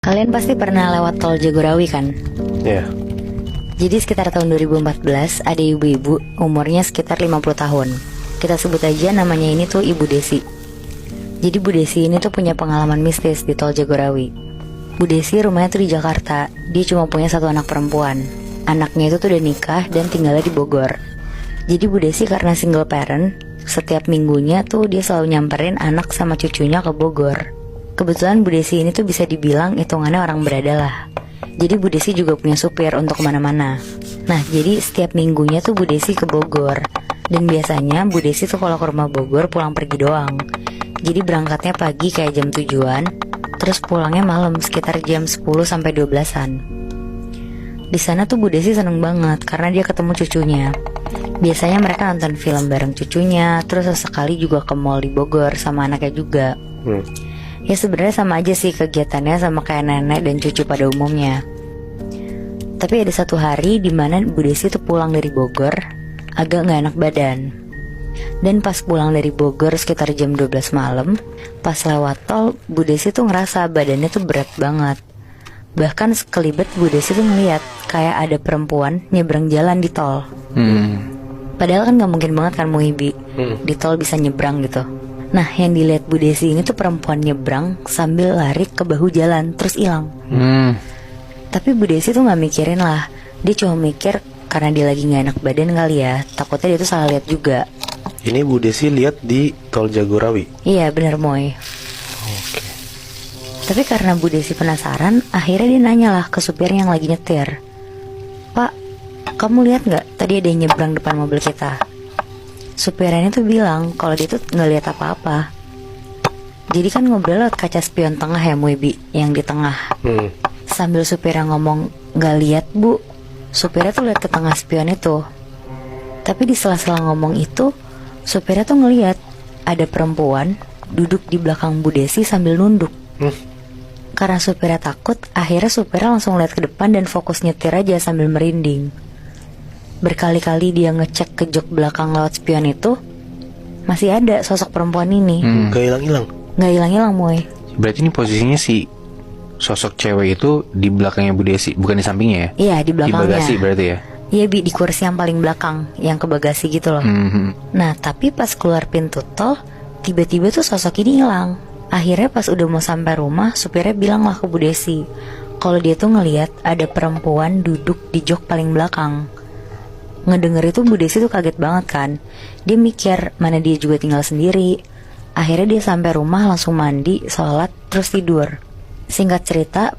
Kalian pasti pernah lewat tol Jagorawi kan? Iya. Jadi sekitar tahun 2014 ada ibu-ibu umurnya sekitar 50 tahun. Kita sebut aja namanya ini tuh Ibu Desi. Jadi Bu Desi ini tuh punya pengalaman mistis di tol Jagorawi. Bu Desi rumahnya tuh di Jakarta. Dia cuma punya satu anak perempuan. Anaknya itu tuh udah nikah dan tinggalnya di Bogor. Jadi Bu Desi karena single parent, setiap minggunya tuh dia selalu nyamperin anak sama cucunya ke Bogor. Kebetulan Bu Desi ini tuh bisa dibilang hitungannya orang berada lah. Jadi Bu Desi juga punya supir untuk kemana-mana. Nah jadi setiap minggunya tuh Bu Desi ke Bogor. Dan biasanya Bu Desi tuh kalau ke rumah Bogor pulang pergi doang. Jadi berangkatnya pagi kayak jam 7-an, terus pulangnya malam sekitar jam 10 sampai 12-an. Di sana tuh Bu Desi seneng banget karena dia ketemu cucunya. Biasanya mereka nonton film bareng cucunya, terus sesekali juga ke mall di Bogor sama anaknya juga. Ya sebenarnya sama aja sih kegiatannya sama kayak nenek dan cucu pada umumnya. Tapi ada satu hari dimana Bu Desi tuh pulang dari Bogor agak gak enak badan. Dan pas pulang dari Bogor sekitar jam 12 malam, pas lewat tol, Bu Desi tuh ngerasa badannya tuh berat banget. Bahkan sekelibet Bu Desi tuh ngeliat kayak ada perempuan nyebrang jalan di tol. Padahal kan gak mungkin banget kan Muhibi di tol bisa nyebrang gitu. Nah yang dilihat Bu Desi ini tuh perempuan nyebrang sambil lari ke bahu jalan terus hilang. Tapi Bu Desi tuh gak mikirin lah. Dia cuma mikir karena dia lagi gak enak badan kali ya. Takutnya dia tuh salah lihat juga. Ini Bu Desi lihat di tol Jagorawi. Iya bener Moy. Oke. Tapi karena Bu Desi penasaran, akhirnya dia nanya lah ke supir yang lagi nyetir. Pak, kamu lihat gak tadi ada yang nyebrang depan mobil kita? Supirnya tuh bilang kalau dia tuh gak lihat apa-apa. Jadi kan ngobrol lewat kaca spion tengah ya Muibi, yang di tengah. Sambil supirnya ngomong gak lihat Bu, supirnya tuh lihat ke tengah spion itu. Tapi di sela-sela ngomong itu, supirnya tuh ngelihat ada perempuan duduk di belakang Bu Desi sambil nunduk. Karena supirnya takut, akhirnya supirnya langsung lihat ke depan dan fokus nyetir aja sambil merinding. Berkali-kali dia ngecek ke jok belakang lewat spion itu, masih ada sosok perempuan ini. Gak hilang-hilang. Gak hilang-hilang Moy. Berarti ini posisinya si sosok cewek itu di belakangnya Bu Desi, bukan di sampingnya ya? Iya di Di belakangnya. bagasi berarti ya? Iya Bi, di kursi yang paling belakang, yang ke bagasi gitu loh. Nah tapi pas keluar pintu tol, tiba-tiba tuh sosok ini hilang. Akhirnya pas udah mau sampai rumah, supirnya bilang lah ke Bu Desi kalau dia tuh ngelihat ada perempuan duduk di jok paling belakang. Ngedenger itu Bu Desi tuh kaget banget kan. Dia mikir mana dia juga tinggal sendiri. Akhirnya dia sampai rumah langsung mandi, sholat, terus tidur. Singkat cerita,